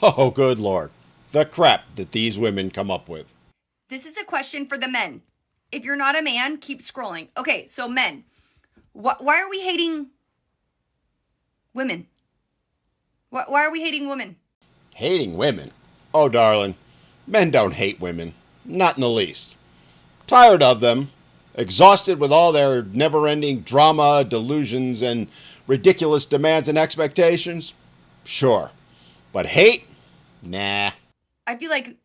Oh, good Lord. The crap that these women come up with. This is a question for the men. If you're not a man, keep scrolling. Okay, so men, why are we hating women? Why are we hating women? Hating women? Oh, darling, men don't hate women. Not in the least. Tired of them, exhausted with all their never ending drama, delusions, and ridiculous demands and expectations? Sure. But hate? Nah. I feel like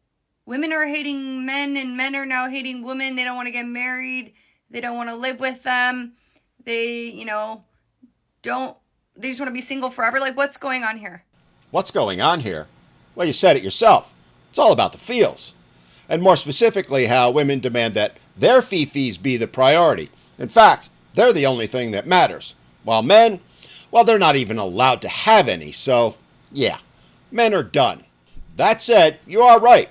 women are hating men and men are now hating women. They don't want to get married. They don't want to live with them. They, they just want to be single forever. Like, what's going on here? What's going on here? Well, you said it yourself. It's all about the feels. And more specifically, how women demand that their fifis be the priority. In fact, they're the only thing that matters. While men, well, they're not even allowed to have any. So, yeah, men are done. That said, you are right.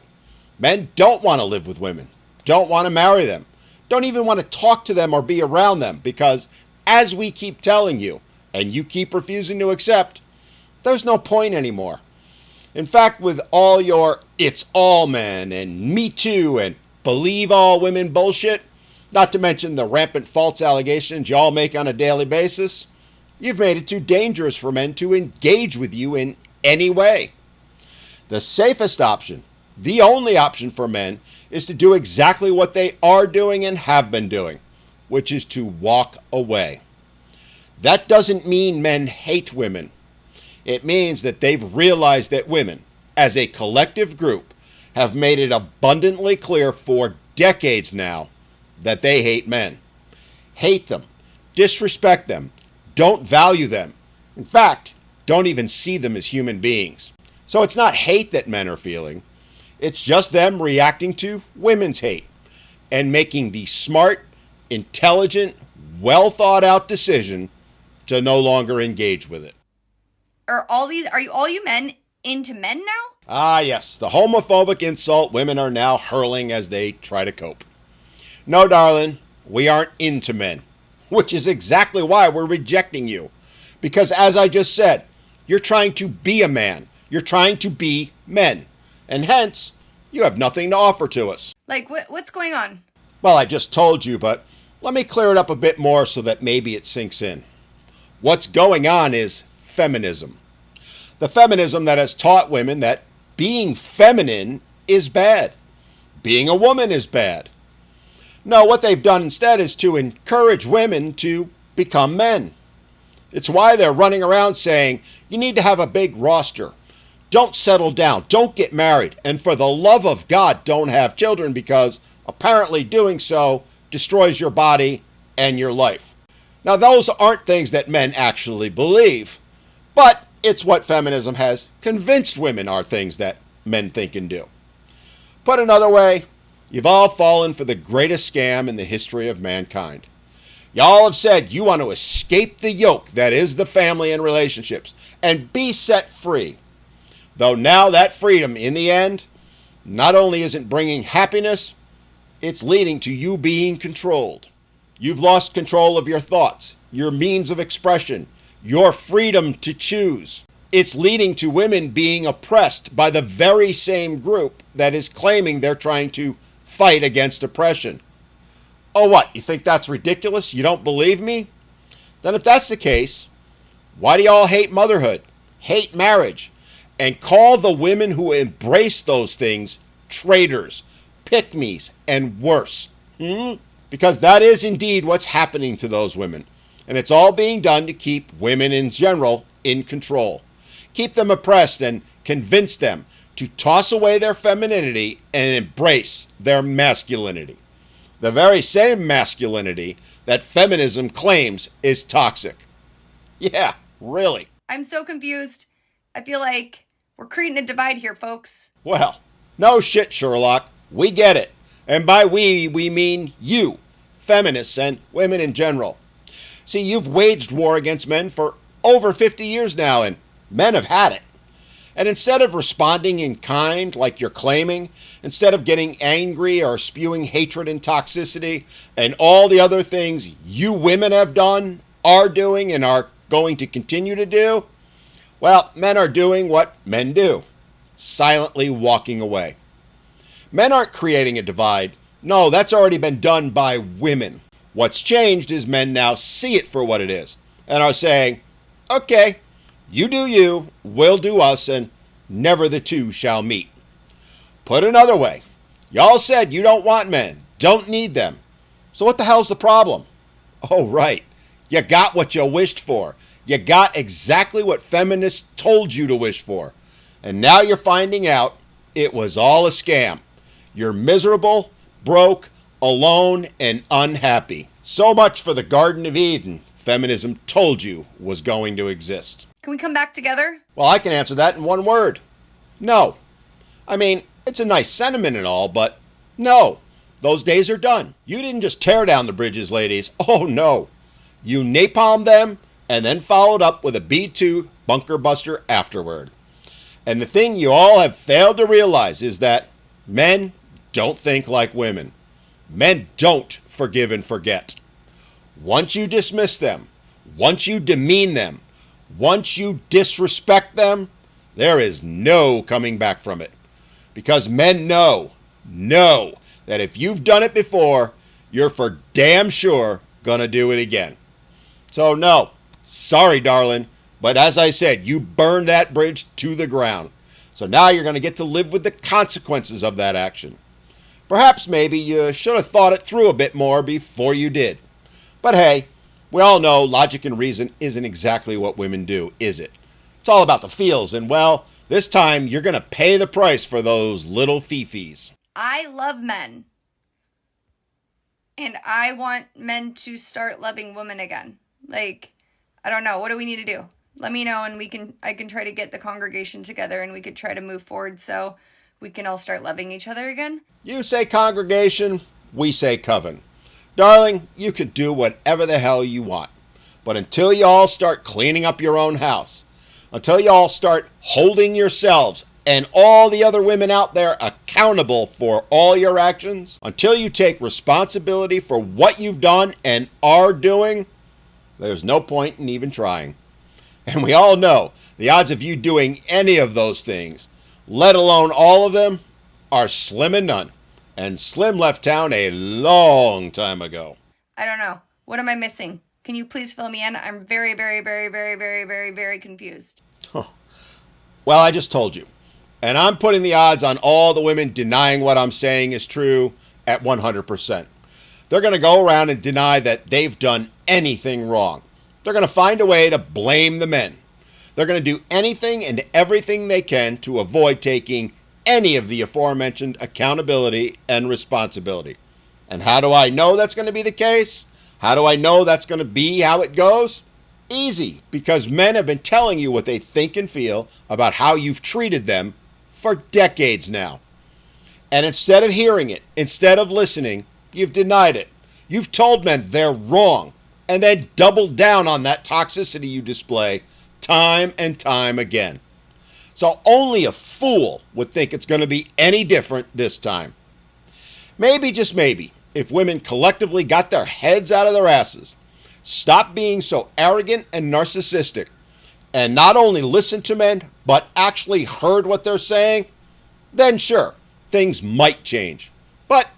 Men don't want to live with women, don't want to marry them, don't even want to talk to them or be around them because, as we keep telling you, and you keep refusing to accept, there's no point anymore. In fact, with all your it's all men and me too and believe all women bullshit, not to mention the rampant false allegations y'all make on a daily basis, you've made it too dangerous for men to engage with you in any way. The safest option, the only option for men, is to do exactly what they are doing and have been doing, which is to walk away. That doesn't mean men hate women. It means that they've realized that women, as a collective group, have made it abundantly clear for decades now that they hate men. Hate them, disrespect them, don't value them. In fact, don't even see them as human beings. So it's not hate that men are feeling. It's just them reacting to women's hate and making the smart, intelligent, well thought out decision to no longer engage with it. Are all you men into men now? Ah, yes, the homophobic insult women are now hurling as they try to cope. No, darling, we aren't into men, which is exactly why we're rejecting you. Because as I just said, you're trying to be a man. You're trying to be men. And hence, you have nothing to offer to us. Like, what's going on? Well, I just told you, but let me clear it up a bit more so that maybe it sinks in. What's going on is feminism. The feminism that has taught women that being feminine is bad. Being a woman is bad. No, what they've done instead is to encourage women to become men. It's why they're running around saying, you need to have a big roster. Don't settle down. Don't get married. And for the love of God, don't have children because apparently doing so destroys your body and your life. Now, those aren't things that men actually believe, but it's what feminism has convinced women are things that men think and do. Put another way, you've all fallen for the greatest scam in the history of mankind. Y'all have said you want to escape the yoke that is the family and relationships and be set free. Though now that freedom, in the end, not only isn't bringing happiness, it's leading to you being controlled. You've lost control of your thoughts, your means of expression, your freedom to choose. It's leading to women being oppressed by the very same group that is claiming they're trying to fight against oppression. Oh, what? You think that's ridiculous? You don't believe me? Then if that's the case, why do y'all hate motherhood, hate marriage, and call the women who embrace those things traitors, pick-me's, and worse? Because that is indeed what's happening to those women. And it's all being done to keep women in general in control. Keep them oppressed and convince them to toss away their femininity and embrace their masculinity. The very same masculinity that feminism claims is toxic. Yeah, really. I'm so confused. I feel like we're creating a divide here, folks. Well, no shit, Sherlock. We get it. And by we mean you, feminists and women in general. See, you've waged war against men for over 50 years now, and men have had it. And instead of responding in kind, like you're claiming, instead of getting angry or spewing hatred and toxicity, and all the other things you women have done, are doing, and are going to continue to do, well, men are doing what men do. silently walking away. Men aren't creating a divide. No, that's already been done by women. What's changed is men now see it for what it is and are saying, okay, you do you, we'll do us, and never the two shall meet. Put another way, y'all said you don't want men, don't need them. So what the hell's the problem? Oh, right. You got what you wished for. You got exactly what feminists told you to wish for. And now you're finding out it was all a scam. You're miserable, broke, alone, and unhappy. So much for the Garden of Eden feminism told you was going to exist. Can we come back together? Well, I can answer that in one word. No. I mean, it's a nice sentiment and all, but no. Those days are done. You didn't just tear down the bridges, ladies. Oh, no. You napalmed them and then followed up with a B-2 bunker buster afterward. And the thing you all have failed to realize is that men don't think like women. Men don't forgive and forget. Once you dismiss them, once you demean them, once you disrespect them, there is no coming back from it. Because men know that if you've done it before, you're for damn sure gonna do it again. So no, sorry darling, but as I said, you burned that bridge to the ground. So now you're gonna get to live with the consequences of that action. Perhaps maybe you should have thought it through a bit more before you did. But hey, we all know logic and reason isn't exactly what women do, is it? It's all about the feels, and well, this time you're gonna pay the price for those little fifis. I love men. And I want men to start loving women again. Like, I don't know. What do we need to do? Let me know and I can try to get the congregation together and we could try to move forward so we can all start loving each other again. You say congregation, we say coven. Darling, you can do whatever the hell you want. But until you all start cleaning up your own house, until you all start holding yourselves and all the other women out there accountable for all your actions, until you take responsibility for what you've done and are doing, there's no point in even trying. And we all know the odds of you doing any of those things, let alone all of them, are slim and none. And Slim left town a long time ago. I don't know. What am I missing? Can you please fill me in? I'm very, very, very, very, very, very, very confused. Well, I just told you. And I'm putting the odds on all the women denying what I'm saying is true at 100%. They're going to go around and deny that they've done anything wrong. They're going to find a way to blame the men. They're going to do anything and everything they can to avoid taking any of the aforementioned accountability and responsibility. And how do I know that's going to be the case? How do I know that's going to be how it goes? Easy, because men have been telling you what they think and feel about how you've treated them for decades now. And instead of hearing it, instead of listening, you've denied it. You've told men they're wrong, and then doubled down on that toxicity you display time and time again. So only a fool would think it's going to be any different this time. Maybe, just maybe, if women collectively got their heads out of their asses, stopped being so arrogant and narcissistic, and not only listened to men, but actually heard what they're saying, then sure, things might change. But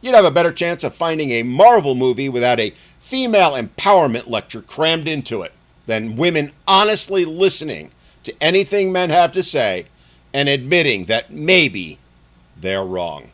you'd have a better chance of finding a Marvel movie without a female empowerment lecture crammed into it than women honestly listening to anything men have to say and admitting that maybe they're wrong.